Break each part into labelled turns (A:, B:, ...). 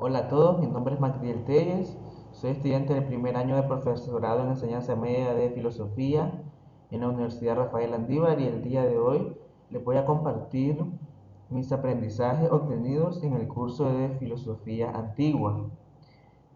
A: Hola a todos, mi nombre es Magdiel Telles, soy estudiante del primer año de profesorado en enseñanza media de filosofía en la Universidad Rafael Andívar y el día de hoy les voy a compartir mis aprendizajes obtenidos en el curso de filosofía antigua.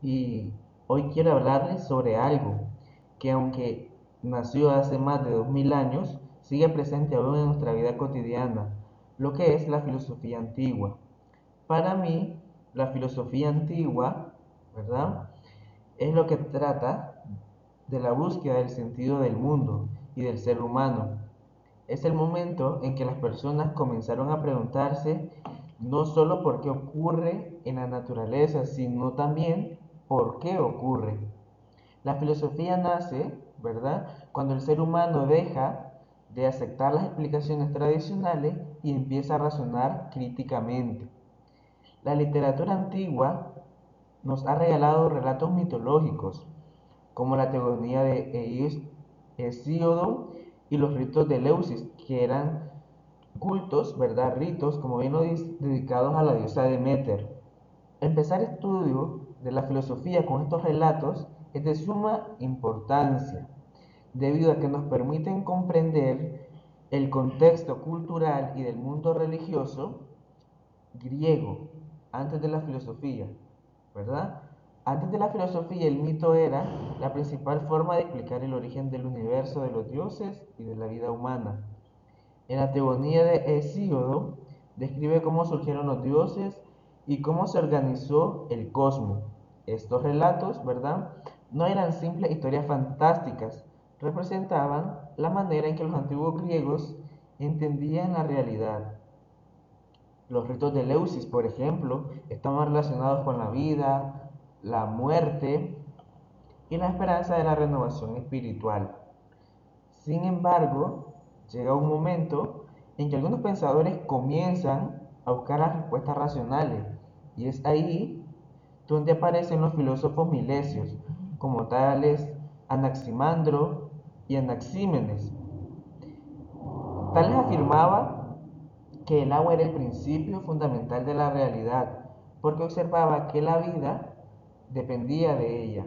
A: Y hoy quiero hablarles sobre algo que aunque nació hace más de 2000 años, sigue presente aún en nuestra vida cotidiana, lo que es la filosofía antigua. Para mí, la filosofía antigua, ¿verdad? Es lo que trata de la búsqueda del sentido del mundo y del ser humano. Es el momento en que las personas comenzaron a preguntarse no solo por qué ocurre en la naturaleza, sino también por qué ocurre. La filosofía nace, ¿verdad?, cuando el ser humano deja de aceptar las explicaciones tradicionales y empieza a razonar críticamente. La literatura antigua nos ha regalado relatos mitológicos, como la teogonía de Hesíodo y los ritos de Eleusis, que eran cultos, ¿verdad? Ritos, como bien lo dice, dedicados a la diosa Deméter. Empezar estudio de la filosofía con estos relatos es de suma importancia, debido a que nos permiten comprender el contexto cultural y del mundo religioso griego, antes de la filosofía, ¿verdad? Antes de la filosofía, el mito era la principal forma de explicar el origen del universo, de los dioses y de la vida humana. En la teogonía de Hesíodo, describe cómo surgieron los dioses y cómo se organizó el cosmos. Estos relatos, ¿verdad?, no eran simples historias fantásticas, representaban la manera en que los antiguos griegos entendían la realidad. Los ritos de Eleusis, por ejemplo, estaban relacionados con la vida, la muerte y la esperanza de la renovación espiritual. Sin embargo, llega un momento en que algunos pensadores comienzan a buscar las respuestas racionales, y es ahí donde aparecen los filósofos milesios, como tales Anaximandro y Anaxímenes. Tales afirmaba que el agua era el principio fundamental de la realidad, porque observaba que la vida dependía de ella.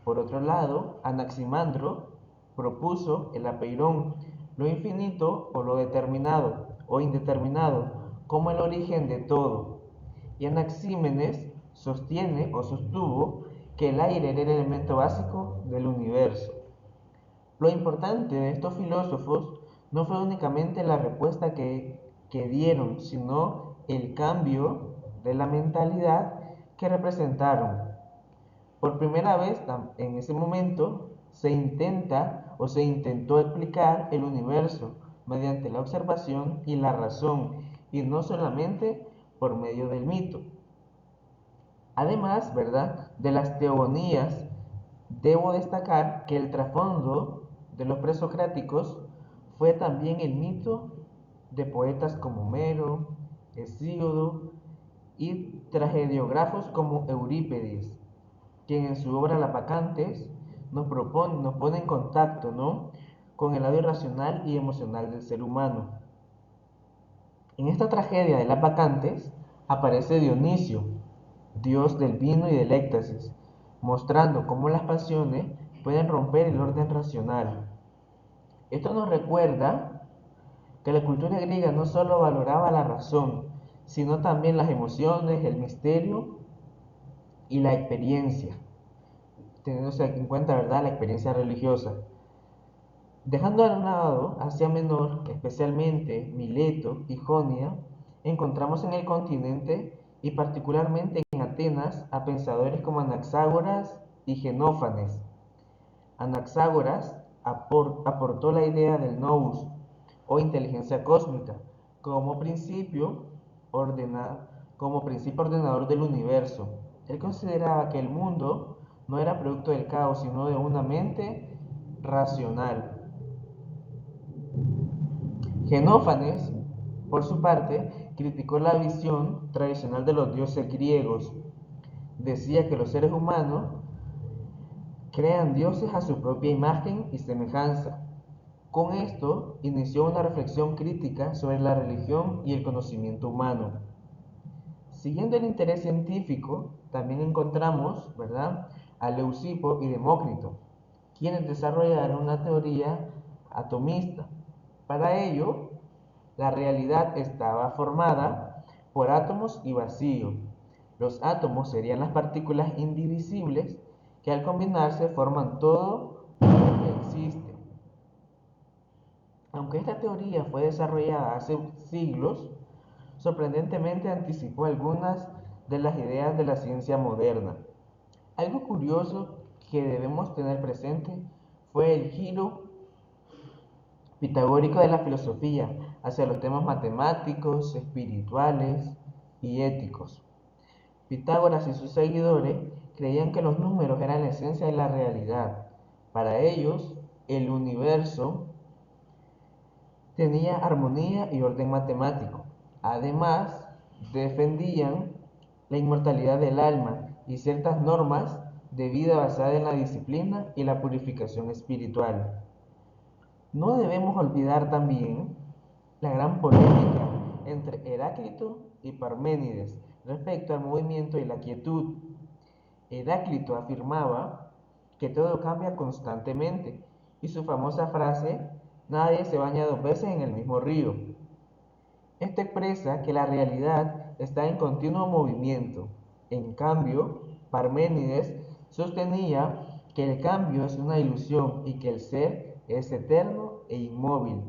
A: Por otro lado, Anaximandro propuso el apeirón, lo infinito o lo determinado o indeterminado, como el origen de todo. Y Anaxímenes sostiene o sostuvo que el aire era el elemento básico del universo. Lo importante de estos filósofos no fue únicamente la respuesta que dieron, sino el cambio de la mentalidad que representaron. Por primera vez en ese momento se intenta o se intentó explicar el universo mediante la observación y la razón, y no solamente por medio del mito. Además, ¿verdad?, de las teogonías, debo destacar que el trasfondo de los presocráticos fue también el mito de poetas como Homero, Hesíodo y tragediógrafos como Eurípides, quien en su obra Las Bacantes nos pone en contacto, ¿no?, con el lado irracional y emocional del ser humano. En esta tragedia de Las Bacantes aparece Dionisio, dios del vino y del éxtasis, mostrando cómo las pasiones pueden romper el orden racional. Esto nos recuerda que la cultura griega no solo valoraba la razón, sino también las emociones, el misterio y la experiencia, teniéndose en cuenta, ¿verdad?, la experiencia religiosa. Dejando a un lado Asia Menor, especialmente Mileto y Jonia, encontramos en el continente y particularmente en Atenas a pensadores como Anaxágoras y Genófanes. Anaxágoras aportó la idea del nous o inteligencia cósmica como principio, ordena, como principio ordenador del universo. Él consideraba que el mundo no era producto del caos, sino de una mente racional. Genófanes, por su parte, criticó la visión tradicional de los dioses griegos. Decía que los seres humanos crean dioses a su propia imagen y semejanza. Con esto inició una reflexión crítica sobre la religión y el conocimiento humano. Siguiendo el interés científico, también encontramos, ¿verdad?, a Leucipo y Demócrito, quienes desarrollaron una teoría atomista. Para ello, la realidad estaba formada por átomos y vacío. Los átomos serían las partículas indivisibles que al combinarse forman todo lo que existe. Aunque esta teoría fue desarrollada hace siglos, sorprendentemente anticipó algunas de las ideas de la ciencia moderna. Algo curioso que debemos tener presente fue el giro pitagórico de la filosofía hacia los temas matemáticos, espirituales y éticos. Pitágoras y sus seguidores creían que los números eran la esencia de la realidad. Para ellos, el universo tenía armonía y orden matemático. Además, defendían la inmortalidad del alma y ciertas normas de vida basadas en la disciplina y la purificación espiritual. No debemos olvidar también la gran polémica entre Heráclito y Parménides respecto al movimiento y la quietud. Heráclito afirmaba que todo cambia constantemente y su famosa frase, nadie se baña dos veces en el mismo río. Esto expresa que la realidad está en continuo movimiento. En cambio, Parménides sostenía que el cambio es una ilusión y que el ser es eterno e inmóvil.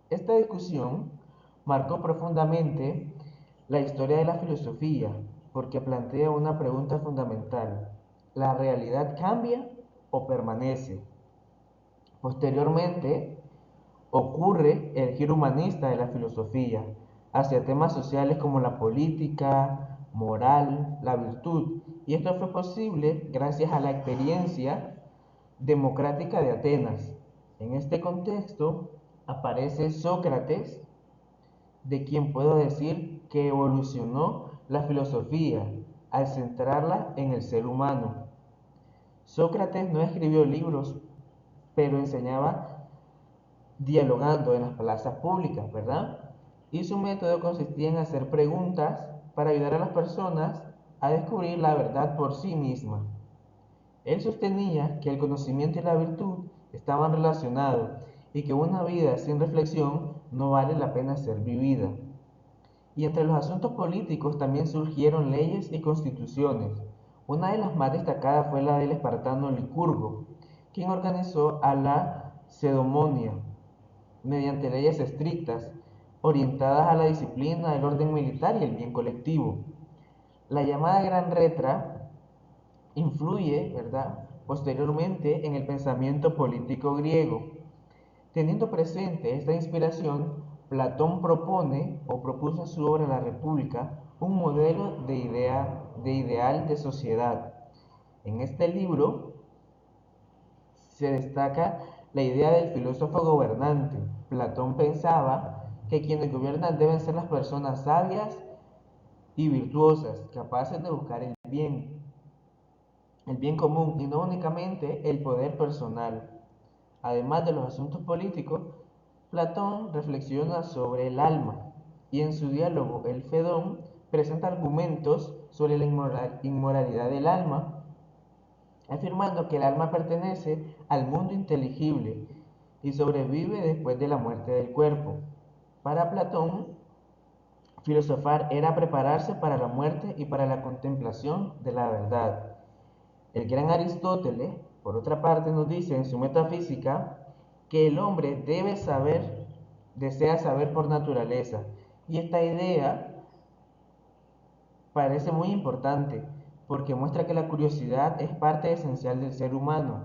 A: Esta discusión marcó profundamente la historia de la filosofía porque plantea una pregunta fundamental: ¿la realidad cambia o permanece? Posteriormente, ocurre el giro humanista de la filosofía hacia temas sociales como la política, moral, la virtud, y esto fue posible gracias a la experiencia democrática de Atenas. En este contexto aparece Sócrates, de quien puedo decir que evolucionó la filosofía al centrarla en el ser humano. Sócrates no escribió libros, pero enseñaba dialogando en las plazas públicas, ¿verdad? Y su método consistía en hacer preguntas para ayudar a las personas a descubrir la verdad por sí misma. Él sostenía que el conocimiento y la virtud estaban relacionados y que una vida sin reflexión no vale la pena ser vivida. Y entre los asuntos políticos también surgieron leyes y constituciones. Una de las más destacadas fue la del espartano Licurgo, quien organizó a la Cedemonia mediante leyes estrictas, orientadas a la disciplina, el orden militar y el bien colectivo. La llamada Gran Retra influye, ¿verdad?, posteriormente en el pensamiento político griego. Teniendo presente esta inspiración, Platón propone o propuso en su obra La República un modelo de ideal de sociedad. En este libro se destaca la idea del filósofo gobernante. Platón pensaba que quienes gobiernan deben ser las personas sabias y virtuosas, capaces de buscar el bien común y no únicamente el poder personal. Además de los asuntos políticos, Platón reflexiona sobre el alma y en su diálogo El Fedón presenta argumentos sobre la inmoralidad del alma, afirmando que el alma pertenece al mundo inteligible y sobrevive después de la muerte del cuerpo. Para Platón, filosofar era prepararse para la muerte y para la contemplación de la verdad. El gran Aristóteles, por otra parte, nos dice en su Metafísica que el hombre desea saber por naturaleza. Y esta idea parece muy importante porque muestra que la curiosidad es parte esencial del ser humano.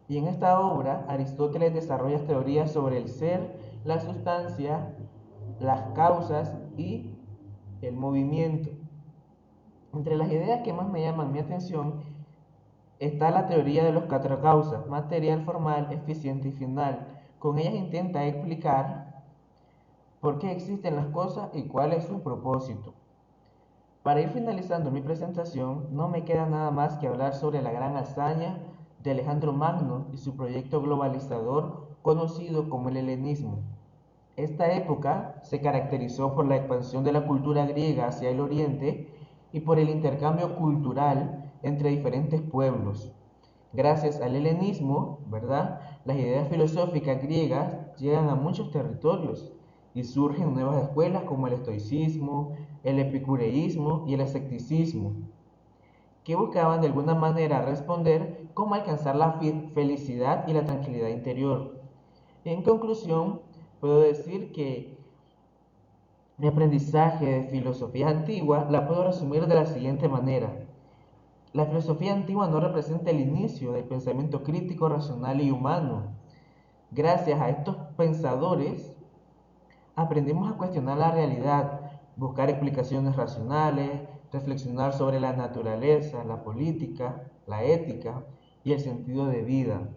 A: Y en esta obra, Aristóteles desarrolla teorías sobre el ser, la sustancia, las causas y el movimiento. Entre las ideas que más me llaman mi atención está la teoría de los cuatro causas: material, formal, eficiente y final. Con ellas intenta explicar por qué existen las cosas y cuál es su propósito. Para ir finalizando mi presentación, no me queda nada más que hablar sobre la gran hazaña de Alejandro Magno y su proyecto globalizador conocido como el helenismo. Esta época se caracterizó por la expansión de la cultura griega hacia el oriente y por el intercambio cultural entre diferentes pueblos. Gracias al helenismo, ¿verdad? Las ideas filosóficas griegas llegan a muchos territorios y surgen nuevas escuelas como el estoicismo, el epicureísmo y el escepticismo, que buscaban de alguna manera responder cómo alcanzar la felicidad y la tranquilidad interior. En conclusión, puedo decir que mi aprendizaje de filosofía antigua la puedo resumir de la siguiente manera. La filosofía antigua no representa el inicio del pensamiento crítico, racional y humano. Gracias a estos pensadores, aprendimos a cuestionar la realidad, buscar explicaciones racionales, reflexionar sobre la naturaleza, la política, la ética y el sentido de vida.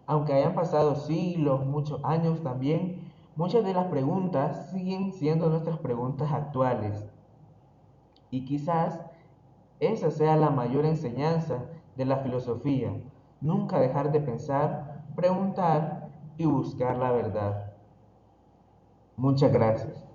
A: Aunque hayan pasado siglos, muchos años también, muchas de las preguntas siguen siendo nuestras preguntas actuales. Y quizás esa sea la mayor enseñanza de la filosofía, nunca dejar de pensar, preguntar y buscar la verdad. Muchas gracias.